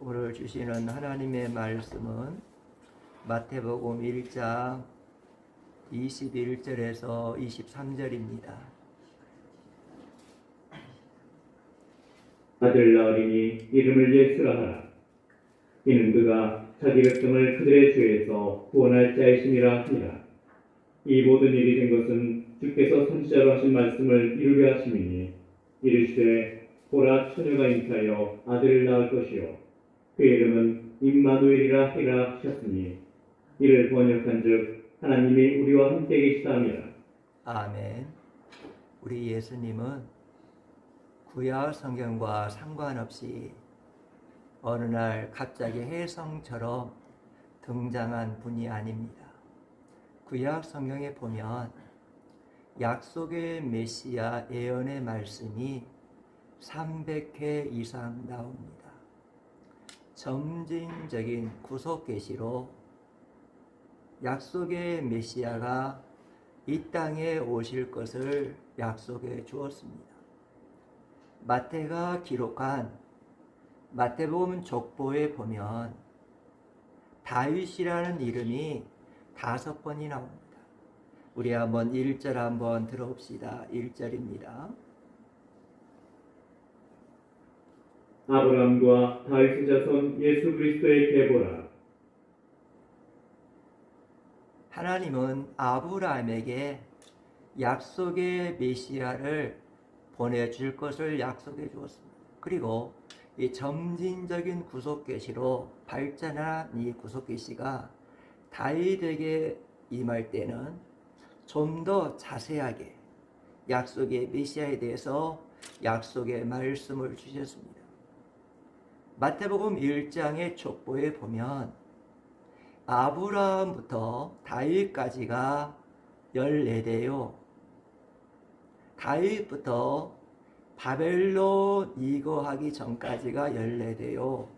오늘 주시는 하나님의 말씀은 마태복음 1장 21절에서 23절입니다. 아들 낳으리니 이름을 예수라 하라. 이는 그가 자기 백성을 그들의 죄에서 구원할 자이심이라 하니라. 이 모든 일이 된 것은 주께서 선지자로 하신 말씀을 이루게 하심이니, 이르시되 보라, 처녀가 잉타하여 아들을 낳을 것이요 그 이름은 임마누엘이라 하리라 하셨으니, 이를 번역한즉 하나님이 우리와 함께 계시다 함이라. 아멘. 우리 예수님은 구약 성경과 상관없이 어느 날 갑자기 혜성처럼 등장한 분이 아닙니다. 구약 성경에 보면 약속의 메시아 예언의 말씀이 300회 이상 나옵니다. 점진적인 구속 계시로 약속의 메시아가 이 땅에 오실 것을 약속해 주었습니다. 마태가 기록한 마태복음 족보에 보면 다윗이라는 이름이 5번이 나옵니다. 우리 한번 1절 한번 들어봅시다. 1절입니다. 아브라함과 다윗의 자손 예수 그리스도의 계보라. 하나님은 아브라함에게 약속의 메시아를 보내줄 것을 약속해 주었습니다. 그리고 이 점진적인 구속 계시로 발전한 이 구속 계시가 다윗에게 임할 때는 좀 더 자세하게 약속의 메시아에 대해서 약속의 말씀을 주셨습니다. 마태복음 1장의 족보에 보면 아브라함부터 다윗까지가 14대요. 다윗부터 바벨론 이거하기 전까지가 14대요.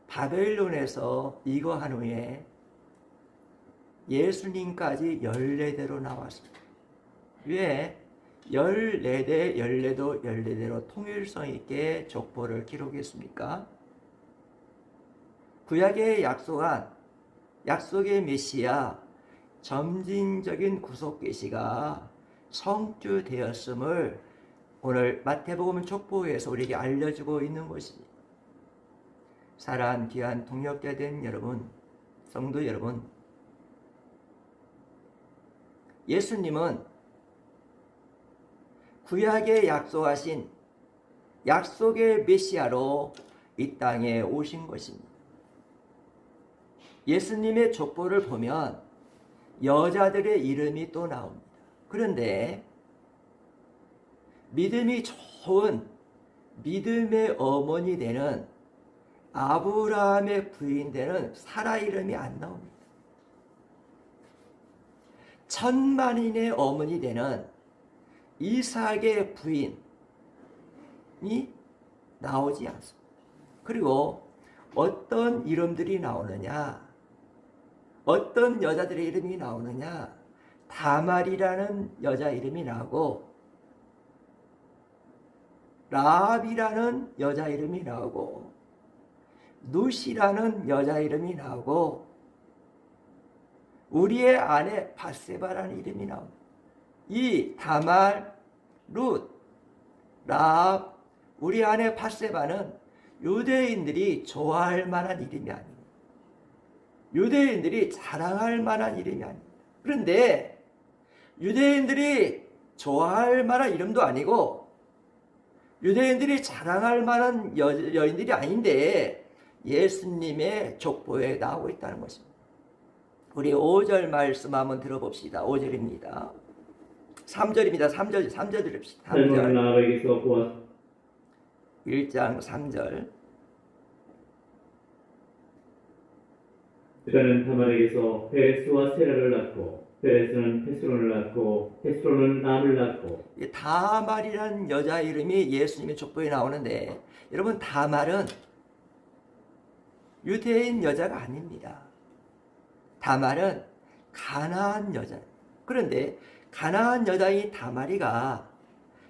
바벨론에서 이거한 후에 예수님까지 14대로 나왔습니다. 왜 14대, 14도 14대로 통일성 있게 족보를 기록했습니까? 구약에 약속한 약속의 메시아 점진적인 구속 계시가 성취되었음을 오늘 마태복음 족보에서 우리에게 알려주고 있는 것입니다. 사랑 귀한 동역자 된 여러분, 성도 여러분, 예수님은 구약에 약속하신 약속의 메시아로 이 땅에 오신 것입니다. 예수님의 족보를 보면 여자들의 이름이 또 나옵니다. 그런데 믿음이 좋은 믿음의 어머니 되는 아브라함의 부인 되는 사라 이름이 안 나옵니다. 천만인의 어머니 되는 이삭의 부인이 나오지 않습니다. 그리고 어떤 이름들이 나오느냐, 어떤 여자들의 이름이 나오느냐, 다말이라는 여자 이름이 나오고 라합이라는 여자 이름이 나오고 누시라는 여자 이름이 나오고 우리의 아내 바세바라는 이름이 나옵니다. 이 다말, 룻, 라합, 우리 아내 바세바는 유대인들이 좋아할 만한 이름이 아닙니다. 유대인들이 자랑할 만한 이름이 아닙니다. 그런데 유대인들이 좋아할 만한 이름도 아니고 유대인들이 자랑할 만한 여인들이 아닌데 예수님의 족보에 나오고 있다는 것입니다. 우리 5절 말씀 한번 들어봅시다. 5절입니다. 3절입니다. 3절 들읍시다. 3절. 나에게서 보았. 1장 3절. 그는 다말에게서 베레스와 세라를 낳고 베레스는 헤스론을 낳고 헤스론은 람을 낳고. 다말이라는 여자 이름이 예수님의 족보에 나오는데 여러분 다말은 유대인 여자가 아닙니다. 다말은 가나안 여자. 그런데 가나안 여자인 다말이가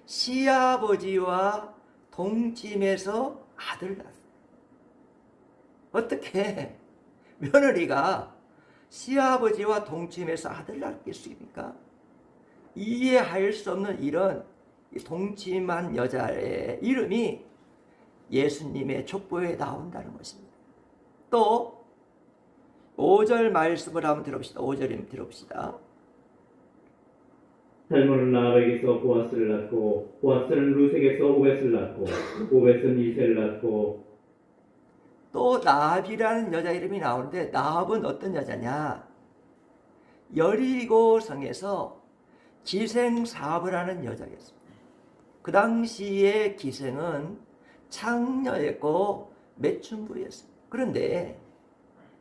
시아버지와 동침해서 아들을 낳았어요. 어떻게 며느리가 시아버지와 동침해서 아들 낳겠습니까? 이해할 수 없는 이런 동침한 여자의 이름이 예수님의 족보에 나온다는 것입니다. 또 5절 말씀을 한번 들어봅시다. 5절에 들어봅시다. 살몬은 라합에게서 보아스를 낳고 보아스는 루색에서 오벳을 낳고 오벳은 이새를 낳고 또 나합이라는 여자 이름이 나오는데 나합은 어떤 여자냐? 여리고 성에서 기생 사업을 하는 여자겠습니다. 그 당시의 기생은 창녀였고 매춘부였습니다. 그런데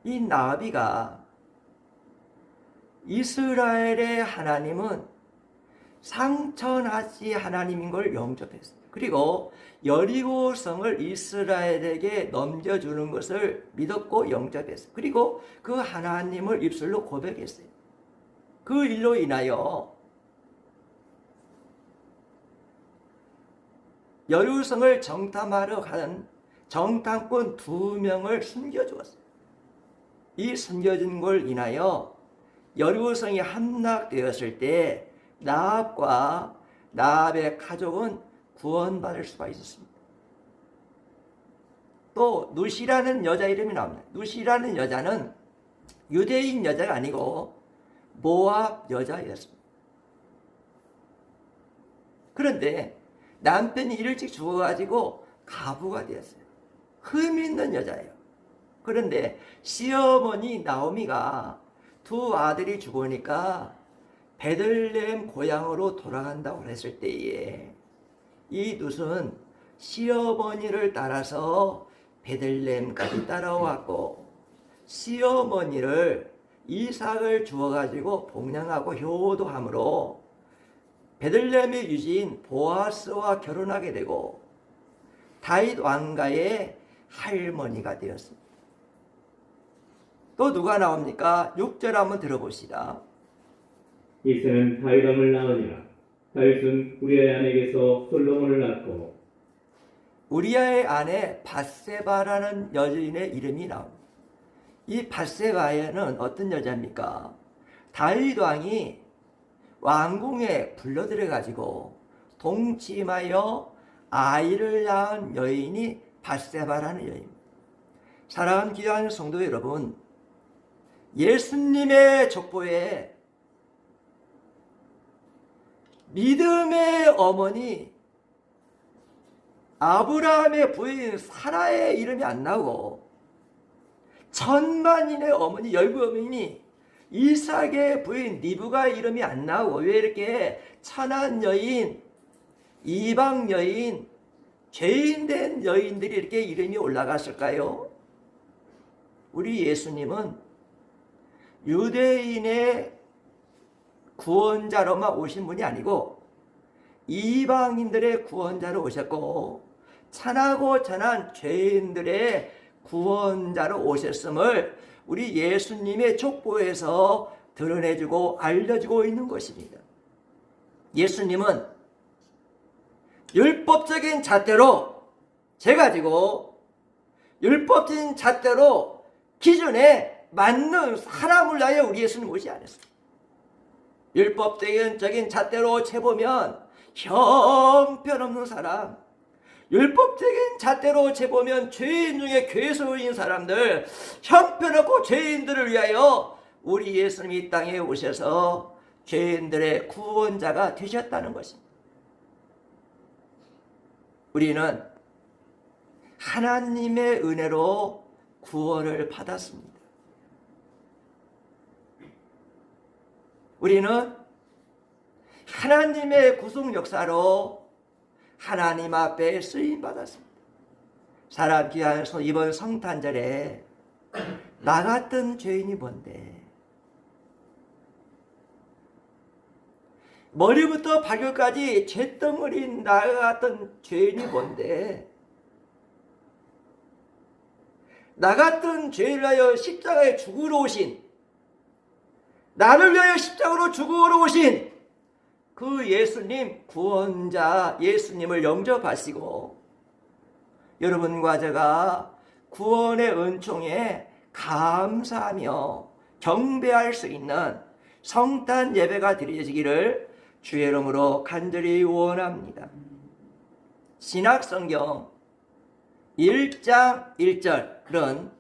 이 나비가 이스라엘의 하나님은 상천하시 하나님인 걸 영접했습니다. 그리고 여리고성을 이스라엘에게 넘겨주는 것을 믿었고 영접했어요. 그리고 그 하나님을 입술로 고백했어요. 그 일로 인하여 여리고성을 정탐하러 가는 정탐꾼 2명을 숨겨주었어요. 이 숨겨진 걸 인하여 여리고성이 함락되었을 때 나합과 나합의 가족은 구원받을 수가 있었습니다. 또 누시라는 여자 이름이 나옵니다. 누시라는 여자는 유대인 여자가 아니고 모압 여자였습니다. 그런데 남편이 일찍 죽어가지고 가부가 되었어요. 흠 있는 여자예요. 그런데 시어머니 나오미가 2 아들이 죽으니까 베들레헴 고향으로 돌아간다고 했을 때에 이 룻은 시어머니를 따라서 베들레헴까지 따라왔고 시어머니를 이삭을 주어가지고 봉양하고 효도함으로 베들레헴의 유지인 보아스와 결혼하게 되고 다윗 왕가의 할머니가 되었습니다. 또 누가 나옵니까? 6절 한번 들어봅시다. 이새는 다윗 왕을 낳으니라. 다윗은 우리아의 아내에게서 솔로몬을 낳고 우리아의 아내 밧세바라는 여인의 이름이 나옵니다. 이 밧세바에는 어떤 여자입니까? 다윗 왕이 왕궁에 불러들여 가지고 동침하여 아이를 낳은 여인이 밧세바라는 여인입니다. 사랑하는 귀한 성도 여러분, 예수님의 족보에 믿음의 어머니 아브라함의 부인 사라의 이름이 안 나오고 천만인의 어머니 열부어머니 이삭의 부인 리브가의 이름이 안 나오고 왜 이렇게 천한 여인, 이방 여인, 죄인된 여인들이 이렇게 이름이 올라갔을까요? 우리 예수님은 유대인의 구원자로만 오신 분이 아니고 이방인들의 구원자로 오셨고 천하고 천한 죄인들의 구원자로 오셨음을 우리 예수님의 족보에서 드러내주고 알려주고 있는 것입니다. 예수님은 율법적인 잣대로 재가지고 율법적인 잣대로 기준에 맞는 사람을 위하여 우리 예수님 오지 않았습니다. 율법적인 잣대로 재보면 형편없는 사람, 율법적인 잣대로 재보면 죄인 중에 괴수인 사람들, 형편없고 죄인들을 위하여 우리 예수님이 이 땅에 오셔서 죄인들의 구원자가 되셨다는 것입니다. 우리는 하나님의 은혜로 구원을 받았습니다. 우리는 하나님의 구속 역사로 하나님 앞에 쓰임 받았습니다. 사람 귀한 이번 성탄절에 나 같은 죄인이 뭔데? 머리부터 발끝까지 죄덩어리인 나 같은 죄인이 뭔데? 나 같은 죄를 위하여 십자가에 죽으러 오신, 나를 위하여 십자가로 죽으러 오신 그 예수님, 구원자 예수님을 영접하시고 여러분과 제가 구원의 은총에 감사하며 경배할 수 있는 성탄 예배가 드려지기를 주의 이름으로 간절히 원합니다. 신약성경 1장 1절은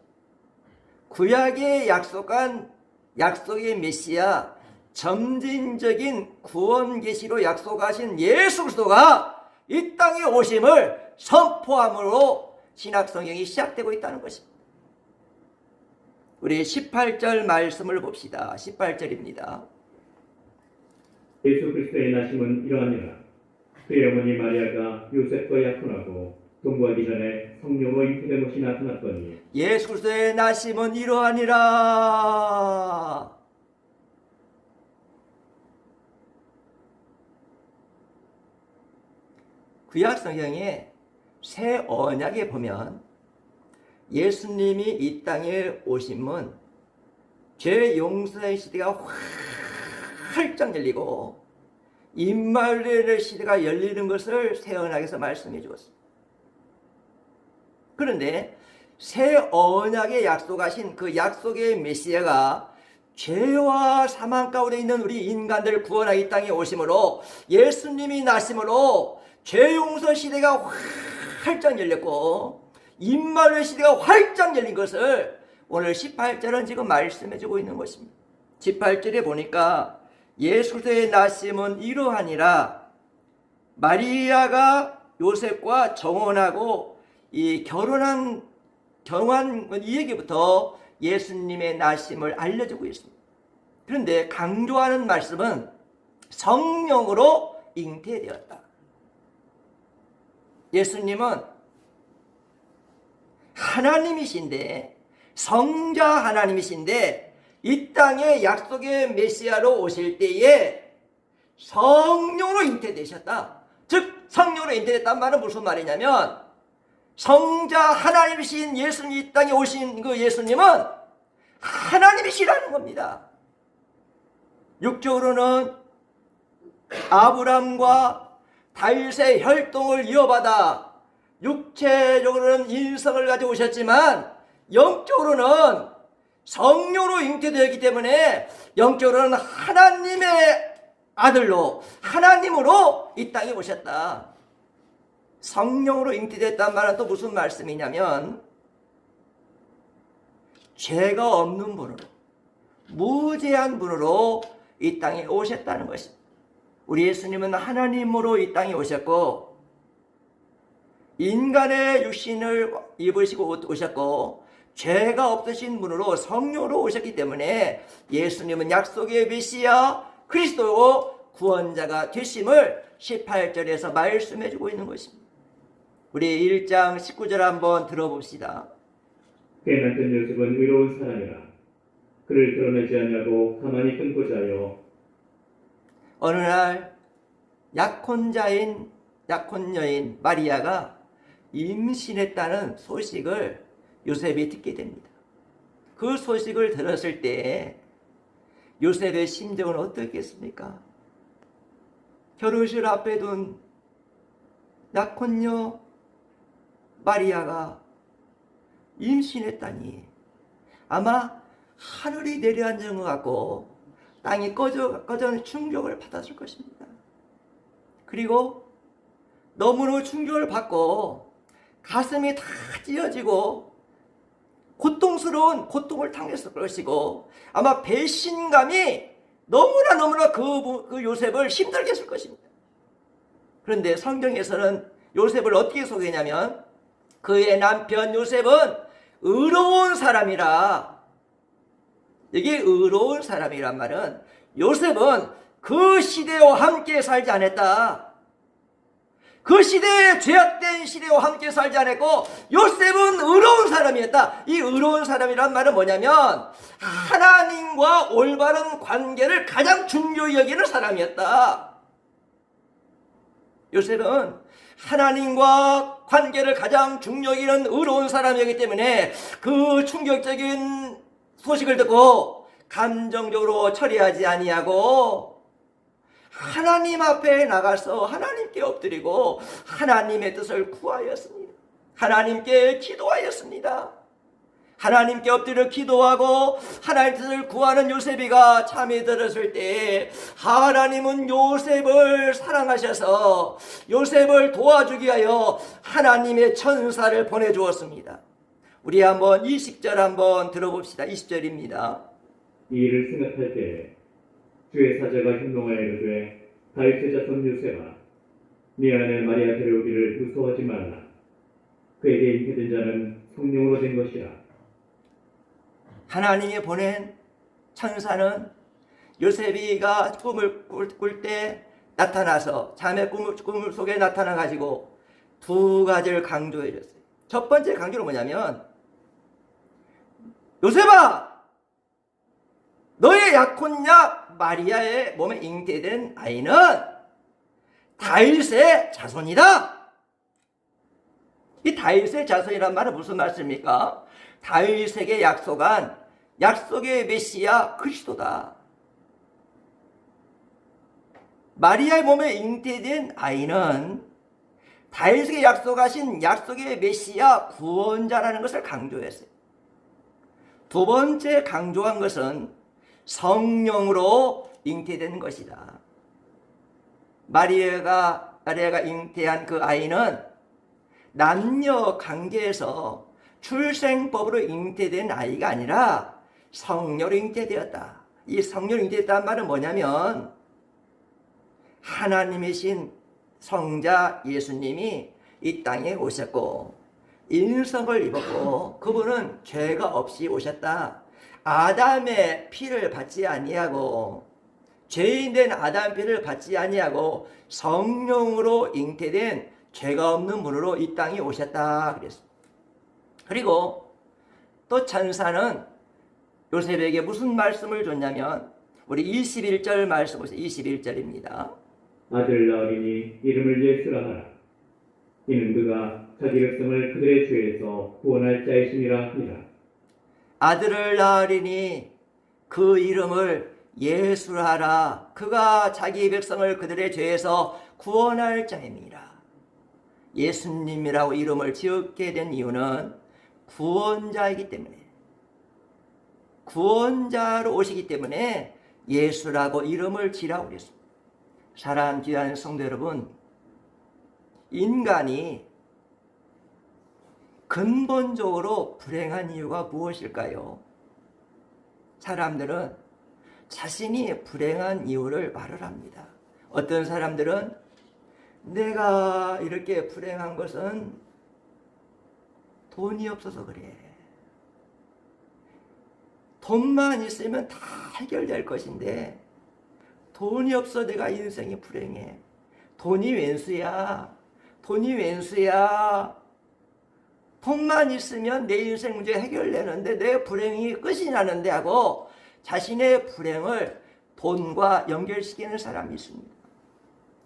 구약에 약속한 약속의 메시아 점진적인 구원 계시로 약속하신 예수 그리스도가 이 땅에 오심을 선포함으로 신약성경이 시작되고 있다는 것입니다. 우리 18절 말씀을 봅시다. 18절입니다. 예수 그리스도의 나심은 이러하니라. 그의 어머니 마리아가 요셉과 약혼하고 동거하기 전에 성령으로 잉태된 것이 나타났더니 예수 그리스도의 나심은 이러하니라. 구약 성경에 새 언약에 보면 예수님이 이 땅에 오심은 죄 용서의 시대가 활짝 열리고 임마누엘의 시대가 열리는 것을 새 언약에서 말씀해 주었습니다. 그런데 새 언약에 약속하신 그 약속의 메시아가 죄와 사망 가운데 있는 우리 인간들을 구원하여 이 땅에 오심으로 예수님이 나심으로 죄 용서 시대가 활짝 열렸고 임마누엘 시대가 활짝 열린 것을 오늘 18절은 지금 말씀해 주고 있는 것입니다. 18절에 보니까 예수 그리스도의 나심은 이러하니라. 마리아가 요셉과 정혼하고 이 결혼한 이 얘기부터 예수님의 나심을 알려주고 있습니다. 그런데 강조하는 말씀은 성령으로 잉태되었다. 예수님은 하나님이신데 성자 하나님이신데 이 땅에 약속의 메시아로 오실 때에 성령으로 잉태되셨다. 즉 성령으로 잉태됐다는 말은 무슨 말이냐면 성자 하나님이신 예수님이 이 땅에 오신 그 예수님은 하나님이시라는 겁니다. 육적으로는 아브람과 다윗의 혈통을 이어받아 육체적으로는 인성을 가지고 오셨지만 영적으로는 성령으로 잉태되었기 때문에 영적으로는 하나님의 아들로 하나님으로 이 땅에 오셨다. 성령으로 잉태됐다는 말은 또 무슨 말씀이냐면 죄가 없는 분으로 무죄한 분으로 이 땅에 오셨다는 것입니다. 우리 예수님은 하나님으로 이 땅에 오셨고 인간의 육신을 입으시고 오셨고 죄가 없으신 분으로 성령으로 오셨기 때문에 예수님은 약속의 메시아 그리스도 구원자가 되심을 18절에서 말씀해 주고 있는 것입니다. 우리 1장 19절 한번 들어봅시다. 그의 남편 요셉은 의로운 사람이라. 그를 드러내지 않냐고 가만히 끊고자 하여 어느 날 약혼 여인 마리아가 임신했다는 소식을 요셉이 듣게 됩니다. 그 소식을 들었을 때 요셉의 심정은 어떻겠습니까? 결혼식을 앞에 둔 약혼녀 마리아가 임신했다니 아마 하늘이 내려앉은 것 같고 땅이 꺼져는 충격을 받았을 것입니다. 그리고 너무너무 충격을 받고 가슴이 다 찢어지고 고통스러운 고통을 당했을 것이고 아마 배신감이 너무나 그 요셉을 힘들게 했을 것입니다. 그런데 성경에서는 요셉을 어떻게 소개하냐면 그의 남편 요셉은 의로운 사람이라. 여기 의로운 사람이란 말은 요셉은 그 시대와 함께 살지 않았다. 그 시대에 죄악된 시대와 함께 살지 않았고 요셉은 의로운 사람이었다. 이 의로운 사람이란 말은 뭐냐면 하나님과 올바른 관계를 가장 중요히 여기는 사람이었다. 요셉은 하나님과 관계를 가장 중요히 여기는 의로운 사람이었기 때문에 그 충격적인 소식을 듣고 감정적으로 처리하지 아니하고 하나님 앞에 나가서 하나님께 엎드리고 하나님의 뜻을 구하였습니다. 하나님께 기도하였습니다. 하나님께 엎드려 기도하고 하나님 뜻을 구하는 요셉이가 잠이 들었을 때 하나님은 요셉을 사랑하셔서 요셉을 도와주기 위하여 하나님의 천사를 보내주었습니다. 우리 한번 20절 한번 들어봅시다. 20절입니다. 이 일을 생각할 때 주의 사자가 현동하여 이르되 다윗의 자손 요셉아 네 아내 마리아 데려오기를 무서워하지 말라. 그에게 잉태된 자는 성령으로 된 것이라. 하나님이 보낸 천사는 요셉이가 꿈을 꿀 때 나타나서 잠의 꿈 속에 나타나 가지고 두 가지를 강조해 줬어요. 첫 번째 강조는 뭐냐면 요셉아 너의 약혼녀 마리아의 몸에 잉태된 아이는 다윗의 자손이다. 이 다윗의 자손이란 말은 무슨 말씀입니까? 다윗에게 약속한 약속의 메시아 그리스도다. 마리아의 몸에 잉태된 아이는 다윗에게 약속하신 약속의 메시아 구원자라는 것을 강조했어요. 두 번째 강조한 것은 성령으로 잉태된 것이다. 마리아가 잉태한 그 아이는 남녀 관계에서 출생법으로 잉태된 아이가 아니라 성령으로 잉태되었다. 이 성령으로 잉태됐다는 말은 뭐냐면 하나님이신 성자 예수님이 이 땅에 오셨고 인성을 입었고 그분은 죄가 없이 오셨다. 아담의 피를 받지 아니하고 죄인된 아담 피를 받지 아니하고 성령으로 잉태된 죄가 없는 분으로 이 땅에 오셨다 그랬습니다. 그리고 또 천사는 요셉에게 무슨 말씀을 줬냐면 우리 21절 말씀 보세요. 21절입니다. 아들 낳으리니 이름을 예수라 하라. 이는 그가 자기 백성을 그들의 죄에서 구원할 자이심이라 하니라. 아들을 낳으리니 그 이름을 예수라 하라. 그가 자기 백성을 그들의 죄에서 구원할 자입니다. 예수님이라고 이름을 지었게 된 이유는 구원자이기 때문에 구원자로 오시기 때문에 예수라고 이름을 지라고 그랬습니다. 사랑하는 귀한 성도 여러분, 인간이 근본적으로 불행한 이유가 무엇일까요? 사람들은 자신이 불행한 이유를 말을 합니다. 어떤 사람들은 내가 이렇게 불행한 것은 돈이 없어서 그래. 돈만 있으면 다 해결될 것인데 돈이 없어 내가 인생이 불행해. 돈이 웬수야. 돈이 웬수야. 돈만 있으면 내 인생 문제 해결되는데 내 불행이 끝이 나는데 하고 자신의 불행을 돈과 연결시키는 사람이 있습니다.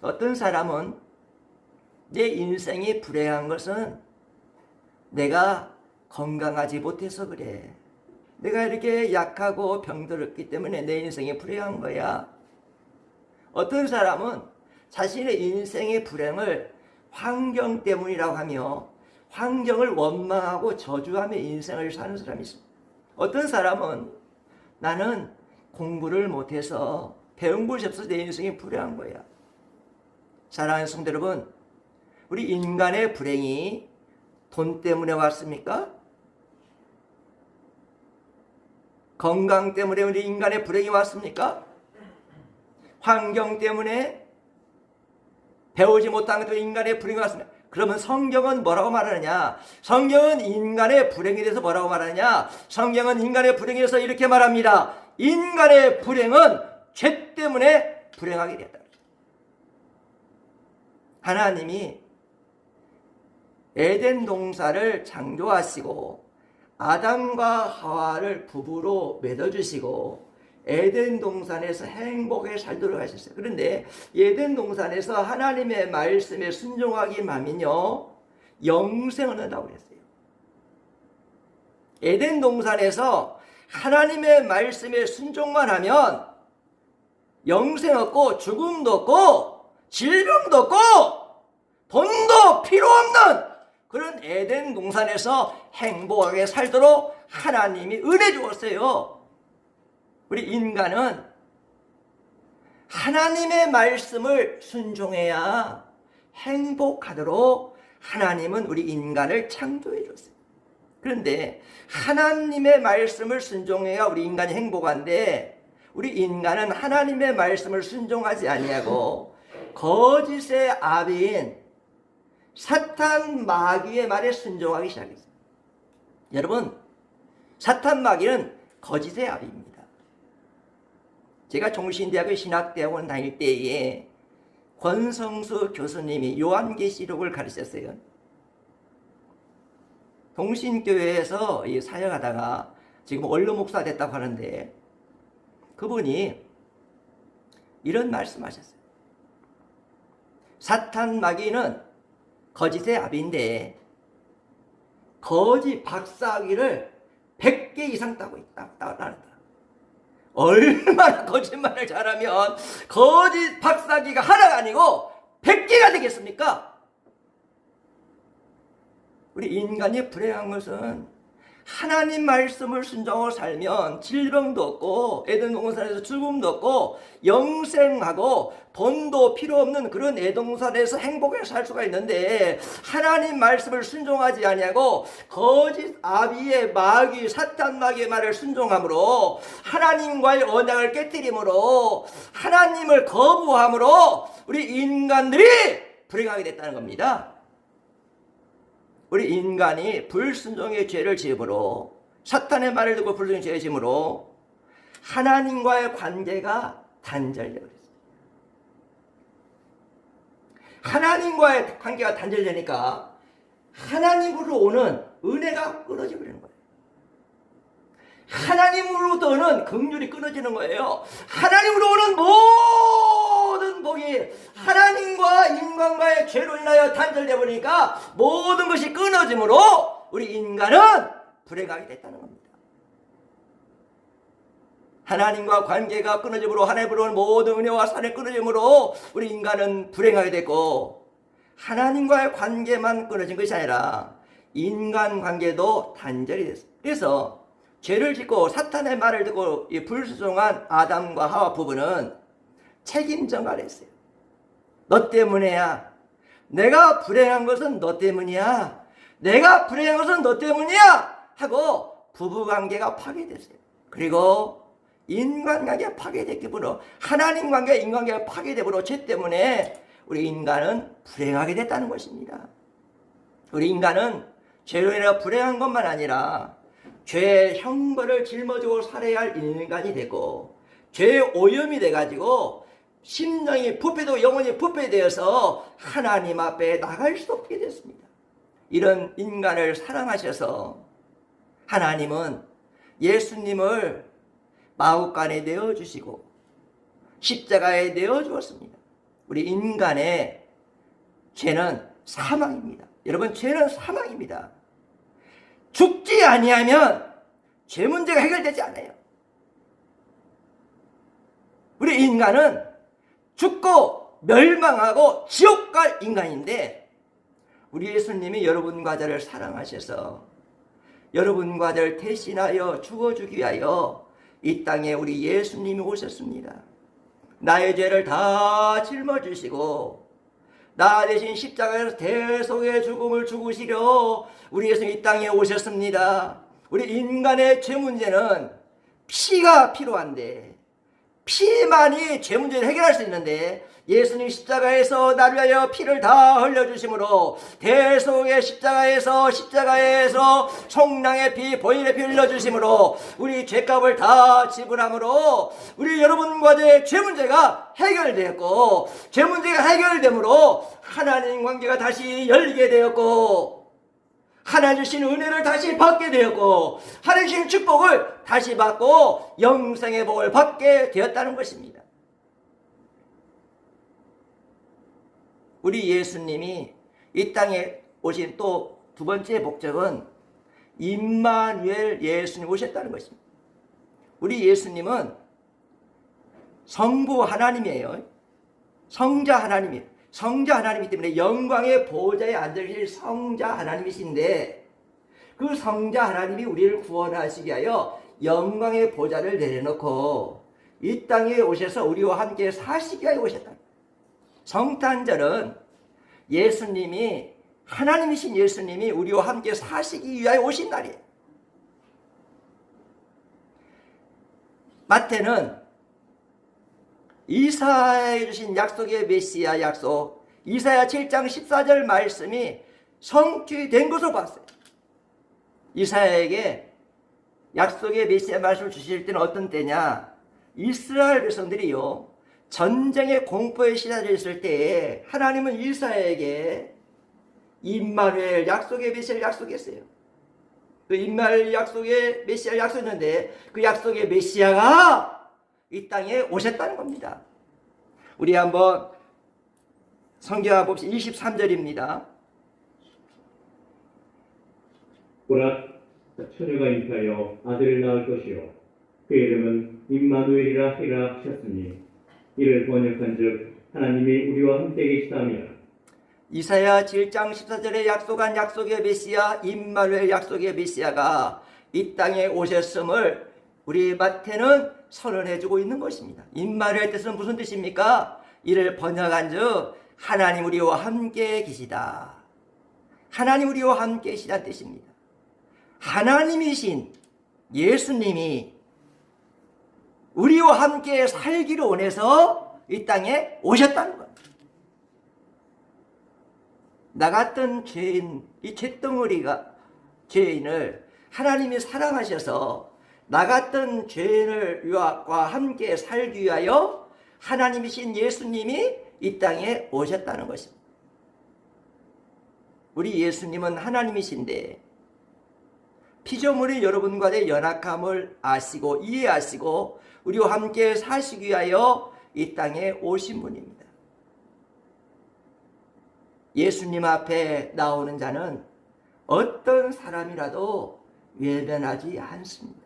어떤 사람은 내 인생이 불행한 것은 내가 건강하지 못해서 그래. 내가 이렇게 약하고 병들었기 때문에 내 인생이 불행한 거야. 어떤 사람은 자신의 인생의 불행을 환경 때문이라고 하며 환경을 원망하고 저주하며 인생을 사는 사람이 있습니다. 어떤 사람은 나는 공부를 못해서 배운 것이 없어서 내 인생이 불행한 거야. 사랑하는 성도 여러분, 우리 인간의 불행이 돈 때문에 왔습니까? 건강 때문에 우리 인간의 불행이 왔습니까? 환경 때문에 배우지 못한 것도 인간의 불행이 왔습니다. 그러면 성경은 뭐라고 말하느냐? 성경은 인간의 불행에 대해서 뭐라고 말하느냐? 성경은 인간의 불행에 대해서 이렇게 말합니다. 인간의 불행은 죄 때문에 불행하게 되었다. 하나님이 에덴 동산을 창조하시고 아담과 하와를 부부로 맺어주시고 에덴 동산에서 행복하게 살도록 하셨어요. 그런데 에덴 동산에서 하나님의 말씀에 순종하기만 하면요 영생을 얻는다고 그랬어요. 에덴 동산에서 하나님의 말씀에 순종만 하면 영생 없고 죽음도 없고 질병도 없고 돈도 필요 없는 그런 에덴 동산에서 행복하게 살도록 하나님이 은혜 주었어요. 우리 인간은 하나님의 말씀을 순종해야 행복하도록 하나님은 우리 인간을 창조해 줬어요. 그런데 하나님의 말씀을 순종해야 우리 인간이 행복한데 우리 인간은 하나님의 말씀을 순종하지 아니하고 거짓의 아비인 사탄 마귀의 말에 순종하기 시작했어요. 여러분, 사탄 마귀는 거짓의 아비입니다. 제가 종신대학교 신학대학원 다닐 때에 권성수 교수님이 요한계시록을 가르쳤어요. 동신교회에서 사역하다가 지금 원로 목사 됐다고 하는데 그분이 이런 말씀하셨어요. 사탄 마귀는 거짓의 아비인데 거짓 박사학위를 100개 이상 따고 있다. 얼마나 거짓말을 잘하면 거짓 박사학위가 하나가 아니고 100개가 되겠습니까? 우리 인간이 불행한 것은 하나님 말씀을 순종하고 살면 질병도 없고 에덴 동산에서 죽음도 없고 영생하고 돈도 필요 없는 그런 에덴동산에서 행복하게 살 수가 있는데 하나님 말씀을 순종하지 아니하고 거짓 아비의 마귀 사탄 마귀의 말을 순종함으로 하나님과의 언약을 깨뜨림으로 하나님을 거부함으로 우리 인간들이 불행하게 됐다는 겁니다. 우리 인간이 불순종의 죄를 지음으로 사탄의 말을 듣고 불순종의 죄를 지음으로 하나님과의 관계가 단절되어 있어요. 하나님과의 관계가 단절되니까 하나님으로 오는 은혜가 끊어져 버리는 거예요. 하나님으로부터 오는 긍휼이 끊어지는 거예요. 하나님으로 오는 모든 복이 하나님과 인간과의 죄로 인하여 단절되어 버리니까 모든 것이 끊어짐으로 우리 인간은 불행하게 됐다는 겁니다. 하나님과 관계가 끊어짐으로 하나님으로 오는 모든 은혜와 사랑이 끊어짐으로 우리 인간은 불행하게 됐고 하나님과의 관계만 끊어진 것이 아니라 인간관계도 단절이 됐어요. 그래서 죄를 짓고 사탄의 말을 듣고 불순종한 아담과 하와 부부는 책임 전가를 했어요. 너 때문이야. 내가 불행한 것은 너 때문이야. 내가 불행한 것은 너 때문이야. 하고 부부관계가 파괴됐어요. 그리고 인간관계가 파괴됐기로 하나님 관계, 인간관계가 파괴되므로 죄 때문에 우리 인간은 불행하게 됐다는 것입니다. 우리 인간은 죄로 인해 불행한 것만 아니라 죄의 형벌을 짊어지고 살아야 할 인간이 되고 죄의 오염이 돼가지고 심령이 부패되고 영혼이 부패되어서 하나님 앞에 나갈 수 없게 됐습니다. 이런 인간을 사랑하셔서 하나님은 예수님을 마구간에 내어주시고 십자가에 내어주었습니다. 우리 인간의 죄는 사망입니다. 여러분, 죄는 사망입니다. 죽지 아니하면 죄 문제가 해결되지 않아요. 우리 인간은 죽고 멸망하고 지옥 갈 인간인데 우리 예수님이 여러분과 저를 사랑하셔서 여러분과 저를 대신하여 죽어주기 위하여 이 땅에 우리 예수님이 오셨습니다. 나의 죄를 다 짊어지시고 나 대신 십자가에서 대속의 죽음을 죽으시려 우리 예수님 이 땅에 오셨습니다. 우리 인간의 죄 문제는 피가 필요한데 피만이 죄 문제를 해결할 수 있는데 예수님 십자가에서 나를 위하여 피를 다 흘려주심으로 대속의 십자가에서 총량의 피 보혈의 피 흘려주심으로 우리 죄값을 다 지불함으로 우리 여러분과 제 죄 문제가 해결되었고 죄 문제가 해결되므로 하나님 관계가 다시 열리게 되었고 하나님 주신 은혜를 다시 받게 되었고 하나님 주신 축복을 다시 받고 영생의 복을 받게 되었다는 것입니다. 우리 예수님이 이 땅에 오신 또 두 번째 목적은 임마누엘 예수님 오셨다는 것입니다. 우리 예수님은 성부 하나님이에요. 성자 하나님이에요. 성자 하나님이기 때문에 영광의 보좌에 앉으실 성자 하나님이신데, 그 성자 하나님이 우리를 구원하시기 위하여 영광의 보좌를 내려놓고 이 땅에 오셔서 우리와 함께 사시기 위하여 오셨다. 성탄절은 예수님이, 하나님이신 예수님이 우리와 함께 사시기 위하여 오신 날이에요. 마태는 이사야에 주신 약속의 메시아 약속, 이사야 7장 14절 말씀이 성취된 것으로 봤어요. 이사야에게 약속의 메시아 말씀을 주실 때는 어떤 때냐? 이스라엘 백성들이요, 전쟁의 공포에 시달려 있을 때에 하나님은 이사야에게 임마누엘 약속의 메시아를 약속했어요. 그 임마누엘 약속의 메시아를 약속했는데 그 약속의 메시아가 이 땅에 오셨다는 겁니다. 우리 한번 성경 봅시다. 23절입니다. 보라, 처녀가 잉타하여 아들을 낳을 것이요 그 이름은 임마누엘이라 하리라 하셨으니 이를 번역한즉 하나님이 우리와 함께 계시다니라. 이사야 7장 14절에 약속한 약속의 메시아, 임마누엘 약속의 메시아가 이 땅에 오셨음을 우리 마태는 선언해주고 있는 것입니다. 임마누엘 뜻은 무슨 뜻입니까? 이를 번역한즉 하나님 우리와 함께 계시다. 하나님 우리와 함께 계시다는 뜻입니다. 하나님이신 예수님이 우리와 함께 살기를 원해서 이 땅에 오셨다는 겁니다. 나 같은 죄인, 이 죄덩어리가, 죄인을 하나님이 사랑하셔서 나 같은 죄인과 함께 살기 위하여 하나님이신 예수님이 이 땅에 오셨다는 것입니다. 우리 예수님은 하나님이신데 피조물인 여러분과의 연약함을 아시고 이해하시고 우리와 함께 사시기 위하여 이 땅에 오신 분입니다. 예수님 앞에 나오는 자는 어떤 사람이라도 외면하지 않습니다.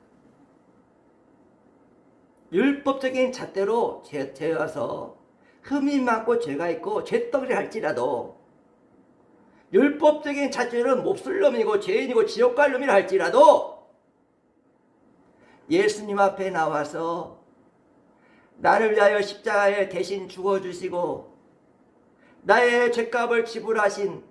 율법적인 잣대로 죄어서 흠이 많고 죄가 있고 죄덩이를 할지라도, 율법적인 잣대로는 몹쓸 놈이고 죄인이고 지옥 갈 놈이라 할지라도 예수님 앞에 나와서 나를 위하여 십자가에 대신 죽어주시고 나의 죄값을 지불하신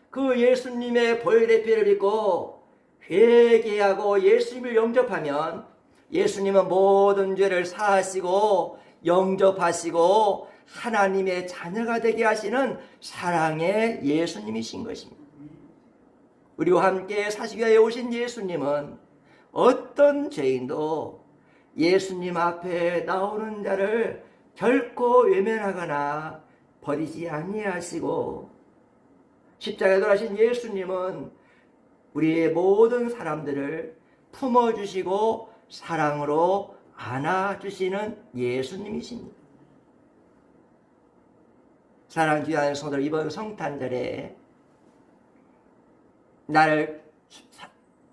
그 예수님의 보혈의 피를 믿고 회개하고 예수님을 영접하면 예수님은 모든 죄를 사하시고 영접하시고 하나님의 자녀가 되게 하시는 사랑의 예수님이신 것입니다. 우리와 함께 사시기 위해 오신 예수님은 어떤 죄인도 예수님 앞에 나오는 자를 결코 외면하거나 버리지 아니하시고, 십자가에 돌아가신 예수님은 우리의 모든 사람들을 품어주시고 사랑으로 안아주시는 예수님이십니다. 사랑하는 귀한 성도들, 이번 성탄절에 나를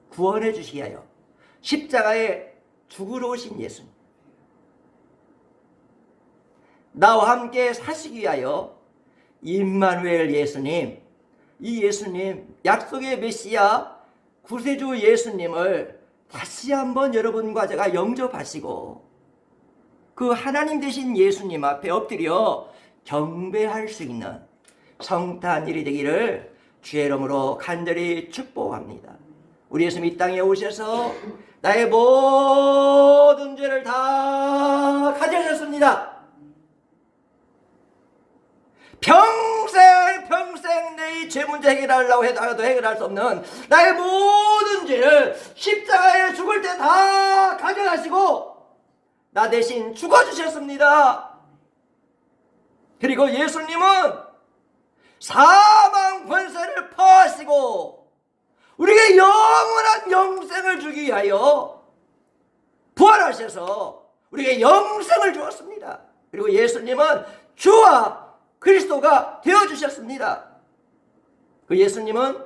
구원해 주시기 위하여 십자가에 죽으러 오신 예수님, 나와 함께 사시기 위하여 임마누엘 예수님, 이 예수님, 약속의 메시아 구세주 예수님을 다시 한번 여러분과 제가 영접하시고 그 하나님 되신 예수님 앞에 엎드려 경배할 수 있는 성탄일이 되기를 주의 이름으로 간절히 축복합니다. 우리 예수님 이 땅에 오셔서 나의 모든 죄를 다 가져가셨습니다. 평생 내 죄 문제 해결하려고 해도 해결할 수 없는 나의 모든 죄를 십자가에 죽을 때 다 가져가시고 나 대신 죽어주셨습니다. 그리고 예수님은 사망 권세를 파하시고 우리에게 영원한 영생을 주기 위하여 부활하셔서 우리에게 영생을 주었습니다. 그리고 예수님은 주와 그리스도가 되어주셨습니다. 그 예수님은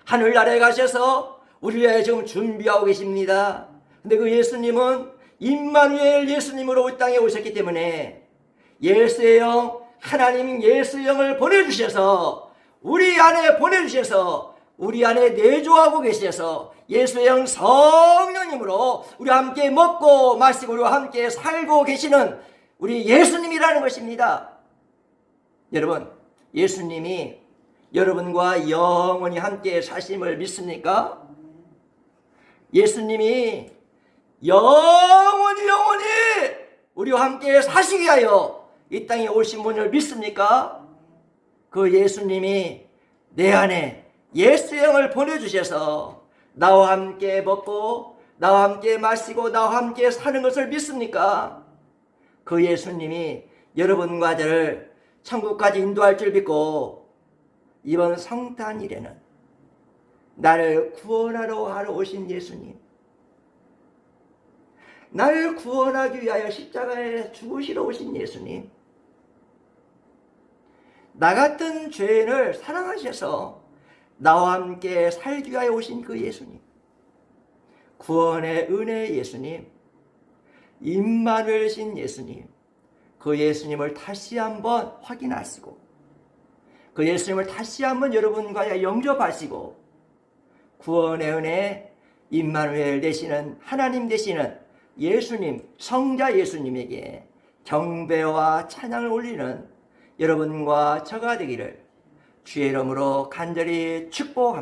하늘나라에 가셔서 우리를 위하여 지금 준비하고 계십니다. 근데 그 예수님은 임마누엘 예수님으로 이 땅에 오셨기 때문에 예수의 영, 하나님 예수 영을 보내주셔서 우리 안에 보내주셔서 우리 안에 내주하고 계셔서 예수 영 성령님으로 우리와 함께 먹고 마시고 우리와 함께 살고 계시는 우리 예수님이라는 것입니다. 여러분, 예수님이 여러분과 영원히 함께 사심을 믿습니까? 예수님이 영원히 우리와 함께 사시기 위하여 이 땅에 오신 분을 믿습니까? 그 예수님이 내 안에 예수 영을 보내주셔서 나와 함께 먹고 나와 함께 마시고 나와 함께 사는 것을 믿습니까? 그 예수님이 여러분과 저를 천국까지 인도할 줄 믿고 이번 성탄일에는 나를 구원하러 하러 오신 예수님, 나를 구원하기 위하여 십자가에 죽으시러 오신 예수님, 나 같은 죄인을 사랑하셔서 나와 함께 살기 위하여 오신 그 예수님, 구원의 은혜의 예수님, 임마누엘이신 예수님, 그 예수님을 다시 한번 확인하시고 그 예수님을 다시 한번 여러분과 영접하시고 구원의 은혜 임마누엘 되시는 하나님 되시는 예수님, 성자 예수님에게 경배와 찬양을 올리는 여러분과 저가 되기를 주의 이름으로 간절히 축복합니다.